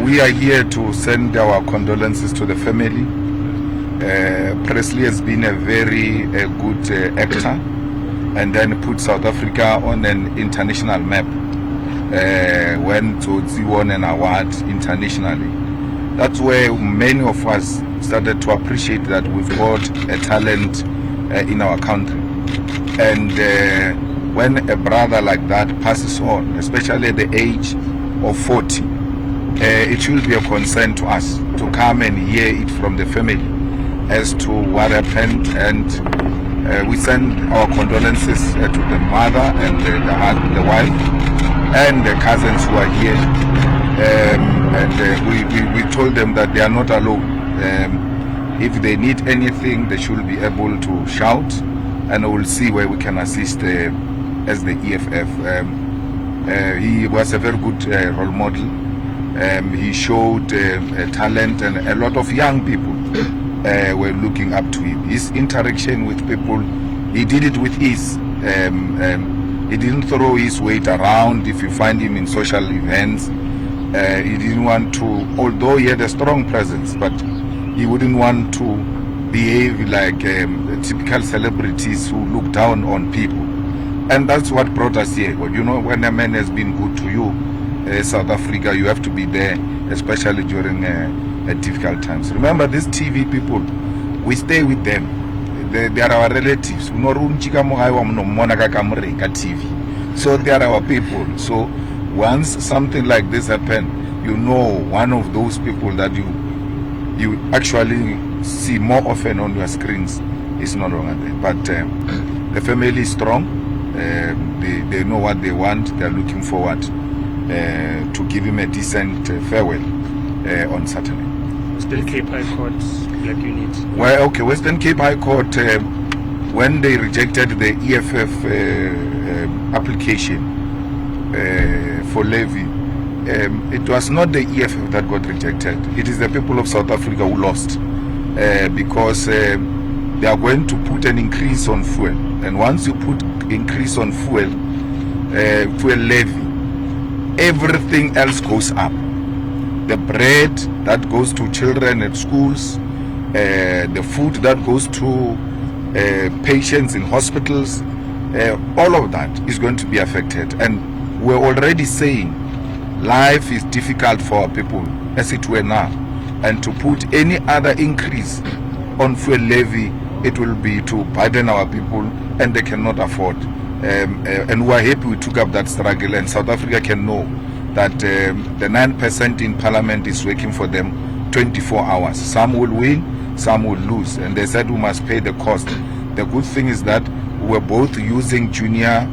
We are here to send our condolences to the family. Presley has been a very good actor, and then put South Africa on an international map. When Tsotsi won an award internationally, that's where many of us started to appreciate that we've got a talent in our country. And when a brother like that passes on, especially at the age of 40, it should be a concern to us to come and hear it from the family as to what happened. And we send our condolences to the mother and the wife and the cousins who are here. We told them that they are not alone. If they need anything, they should be able to shout, and we'll see where we can assist as the EFF. He was a very good role model. He showed talent, and a lot of young people were looking up to him. His interaction with people, he did it with ease. He didn't throw his weight around. If you find him in social events, he didn't want to, although he had a strong presence, but he wouldn't want to behave like typical celebrities who look down on people. And that's what brought us here. But you know, when a man has been good to you, South Africa, you have to be there, especially during difficult times. Remember, these TV people, we stay with them. They are our relatives. So they are our people. So once something like this happens, you know, one of those people that you actually see more often on your screens is no longer there. But the family is strong. They know what they want. They are looking forward to give him a decent farewell on Saturday. Western Cape High Court, Black Unit. Well, okay, Western Cape High Court, when they rejected the EFF application for levy, it was not the EFF that got rejected. It is the people of South Africa who lost, because they are going to put an increase on fuel. And once you put increase on fuel levy, everything else goes up. The bread that goes to children at schools, the food that goes to patients in hospitals, all of that is going to be affected. And we're already saying life is difficult for our people as it were now. And to put any other increase on fuel levy, it will be to burden our people, and they cannot afford. And we're happy we took up that struggle, and South Africa can know that the 9% in parliament is working for them 24 hours. Some will win, some will lose, and they said we must pay the cost. The good thing is that we're both using junior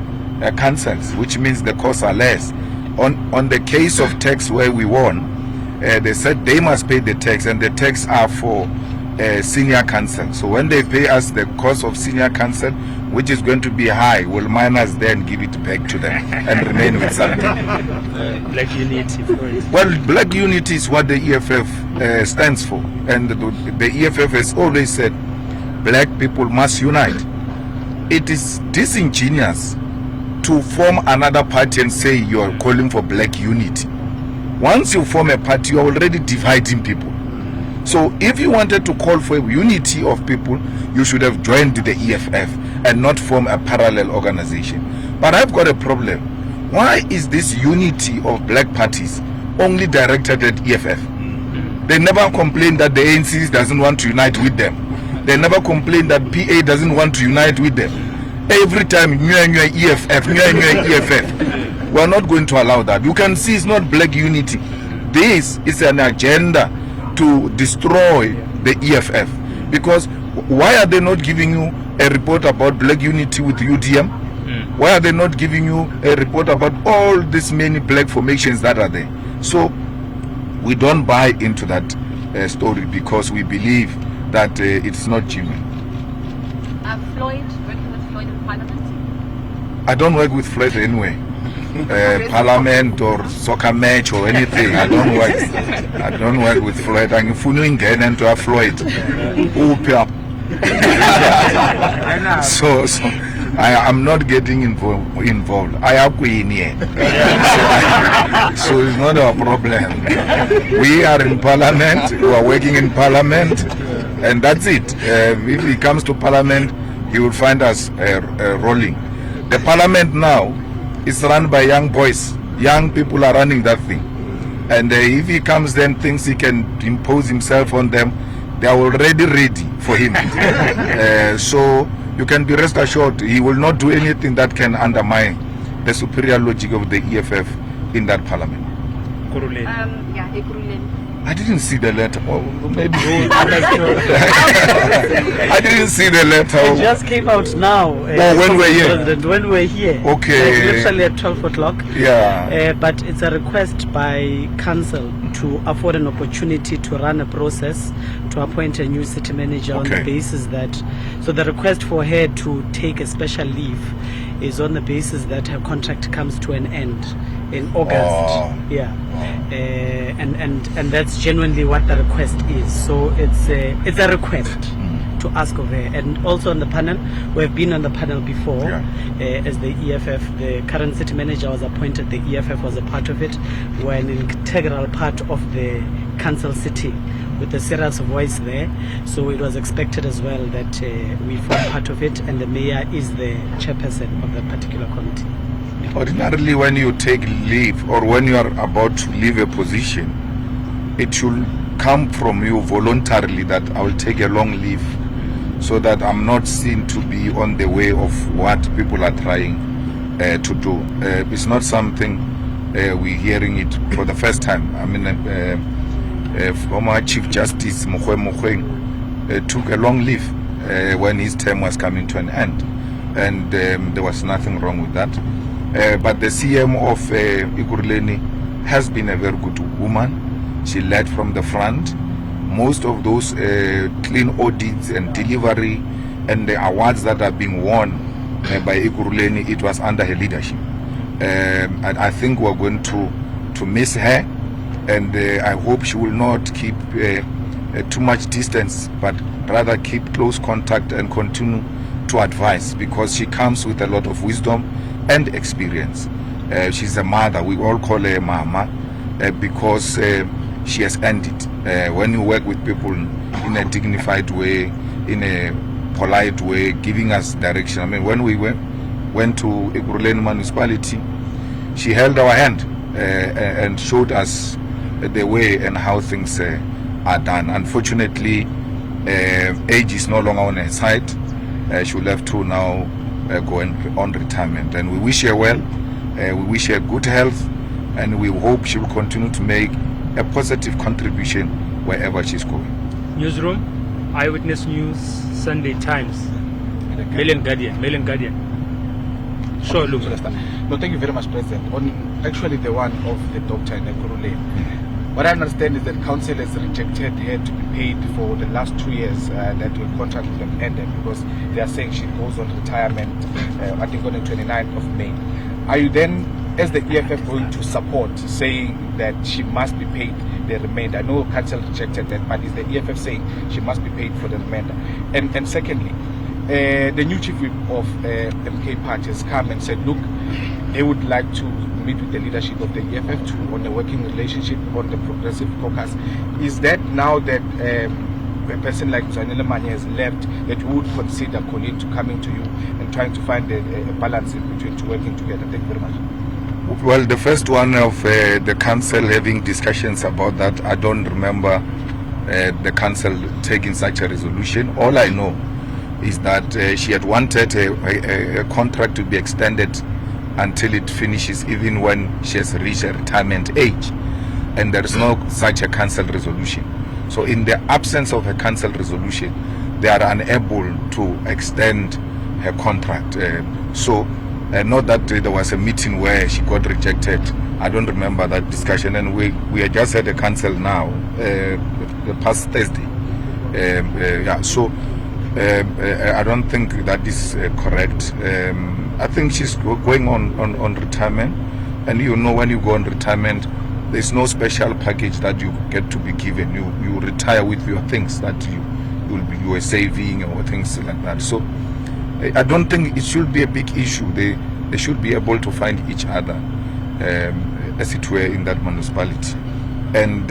councils, which means the costs are less. On the case of tax where we won, they said they must pay the tax, and the tax are for senior council. So when they pay us the cost of senior council, which is going to be high, will minus then give it back to them and remain with something. Black Unity, Floyd. Well, Black Unity is what the EFF stands for, and the EFF has always said black people must unite. It is disingenuous to form another party and say you are calling for black unity. Once you form a party, you are already dividing people. So if you wanted to call for unity of people, you should have joined the EFF and not form a parallel organization. But I've got a problem. Why is this unity of black parties only directed at EFF? They never complain that the ANC doesn't want to unite with them. They never complain that PA doesn't want to unite with them. Every time, EFF. We're not going to allow that. You can see it's not black unity. This is an agenda to destroy the EFF. Because why are they not giving you a report about black unity with UDM? Why are they not giving you a report about all these many black formations that are there? So we don't buy into that story, because we believe that it's not genuine. Floyd, working with Floyd in Parliament? I don't work with Floyd anyway. Parliament or soccer match or anything. I don't work with Floyd. I'm fooling into a Floyd. So I'm not getting involved. I have queen here. So it's not our problem. We are in parliament, we are working in parliament, and that's it. If he comes to parliament, he will find us rolling. The parliament now is run by young boys. Young people are running that thing. And if he comes then thinks he can impose himself on them, they are already ready for him. So you can be rest assured he will not do anything that can undermine the superior logic of the EFF in that parliament. I didn't see the letter. Well, maybe I didn't see the letter. It just came out now. When we're here. When we're here. Okay. Literally at 12 o'clock. Yeah. But it's a request by council to afford an opportunity to run a process to appoint a new city manager on the basis that. So the request for her to take a special leave is on the basis that her contract comes to an end in August. Yeah. And that's genuinely what the request is. So it's a request to ask of her. And also on the panel, we've been on the panel before as the EFF. The current city manager was appointed. The EFF was a part of it. We're an integral part of the council city with a serious voice there. So it was expected as well that we form part of it, and the mayor is the chairperson of that particular committee. Ordinarily, when you take leave or when you are about to leave a position, it should come from you voluntarily that I will take a long leave so that I'm not seen to be on the way of what people are trying to do. It's not something we're hearing it for the first time. I mean, former Chief Justice Mogoeng took a long leave when his term was coming to an end, and there was nothing wrong with that. But the CM of Ekurhuleni has been a very good woman. She led from the front. Most of those clean audits and delivery and the awards that are being won by Ekurhuleni, it was under her leadership. And I think we're going to miss her, and I hope she will not keep too much distance, but rather keep close contact and continue to advise, because she comes with a lot of wisdom and experience. She's a mother. We all call her mama because she has earned it. When you work with people in a dignified way, in a polite way, giving us direction. I mean, when we went to Ekurhuleni Municipality, she held our hand and showed us the way and how things are done. Unfortunately, age is no longer on her side. She will have to now go on retirement, and we wish her well. We wish her good health, and we hope she will continue to make a positive contribution wherever she's going. Newsroom, Eyewitness News, Sunday Times, Mail and Guardian. Sure, look. No, thank you very much, President. On actually the one of the doctor in Ekurhuleni, what I understand is that council has rejected her to be paid for the last 2 years that her contract with them ended, because they are saying she goes on retirement, I think on the 29th of May. Are you then, as the EFF, going to support saying that she must be paid the remainder? I know council rejected that, but is the EFF saying she must be paid for the remainder? And secondly, the new chief whip of MK Party has come and said, look, they would like to meet with the leadership of the EFF on the working relationship on the progressive caucus. Is that now that a person like Zanele Manye has left, that you would consider Colleen to coming to you and trying to find a balance in between to working together? Thank you very much. Well, the first one of the council having discussions about that, I don't remember the council taking such a resolution. All I know is that she had wanted a contract to be extended until it finishes, even when she has reached a retirement age, and there is no such a council resolution. So in the absence of a council resolution, they are unable to extend her contract. Not that there was a meeting where she got rejected. I don't remember that discussion, and we had just had a council now the past Thursday. I don't think that is correct. I think she's going on retirement, and you know, when you go on retirement, there's no special package that you get to be given. You retire with your things that you were saving or things like that. So I don't think it should be a big issue. They should be able to find each other, as it were, in that municipality. And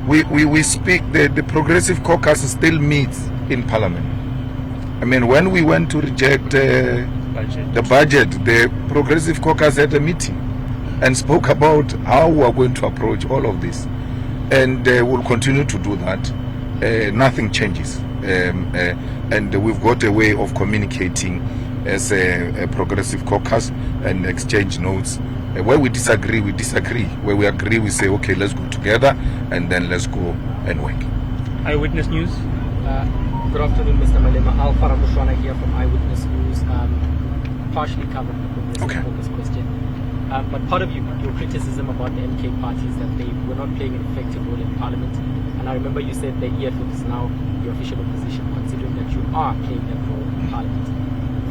we speak, the Progressive Caucus still meets in Parliament. I mean, when we went to reject the budget, the Progressive Caucus had a meeting and spoke about how we are going to approach all of this. And we'll continue to do that. Nothing changes. And we've got a way of communicating as a Progressive Caucus and exchange notes. Where we disagree, we disagree. Where we agree, we say, okay, let's go together, and then let's go and work. Eyewitness News. Good afternoon, Mr. Malema. Alpha Ramushwana here from Eyewitness News. Partially covered the Progressive Caucus question. But part of your criticism about the MK party is that they were not playing an effective role in Parliament. And I remember you said the EFF is now your official opposition, considering that you are playing that role in Parliament.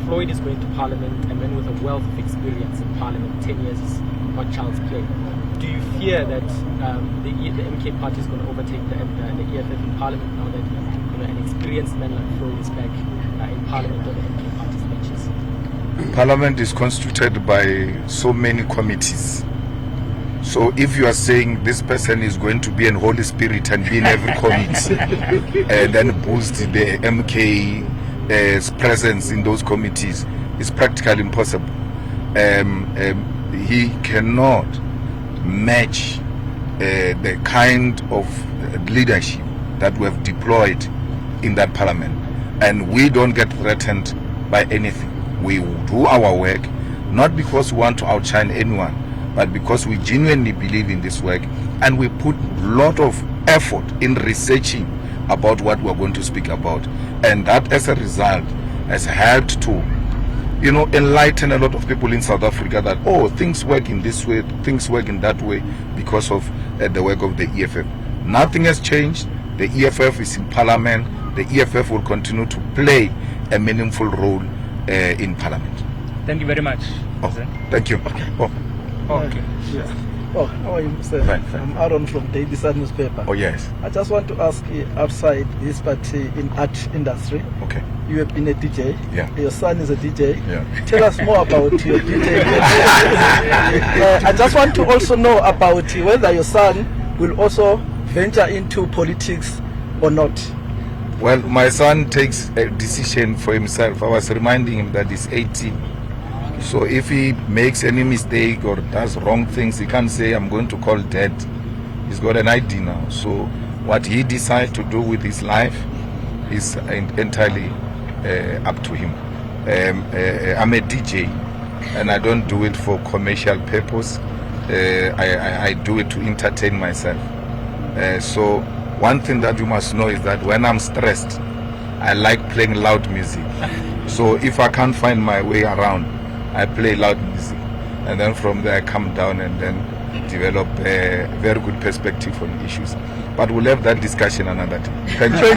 Floyd is going to Parliament, a man with a wealth of experience in Parliament. 10 years is not child's play. Do you fear that the MK party is going to overtake the EFF in Parliament now that an experienced man like Floyd is back in Parliament on the MK party's benches? Parliament is constituted by so many committees. So if you are saying this person is going to be an Holy Spirit and be in every committee and then boost the MK's presence in those committees, it's practically impossible. He cannot match the kind of leadership that we have deployed in that Parliament. And we don't get threatened by anything. We do our work, not because we want to outshine anyone, but because we genuinely believe in this work, and we put a lot of effort in researching about what we're going to speak about. And that, as a result, has helped to, enlighten a lot of people in South Africa that, oh, things work in this way, things work in that way, because of the work of the EFF. Nothing has changed. The EFF is in Parliament. The EFF will continue to play a meaningful role in Parliament. Thank you very much. Oh, thank you. Oh. Okay. Yes. Oh, how are you, Mr. Fine. I'm Aaron from Daily Sun newspaper. Oh, yes. I just want to ask you, outside this party in art industry, Okay. you have been a DJ. Yeah. Your son is a DJ. Yeah. Tell us more about your DJ. I just want to also know about whether your son will also venture into politics or not. Well, my son takes a decision for himself. I was reminding him that he's 18. So if he makes any mistake or does wrong things, he can't say, I'm going to call dad. He's got an ID now. So what he decides to do with his life is entirely up to him. I'm a DJ, and I don't do it for commercial purpose. I do it to entertain myself. So one thing that you must know is that when I'm stressed, I like playing loud music. So if I can't find my way around, I play loud music, and then from there I come down and then develop a very good perspective on issues. But we'll have that discussion another time. Thank you.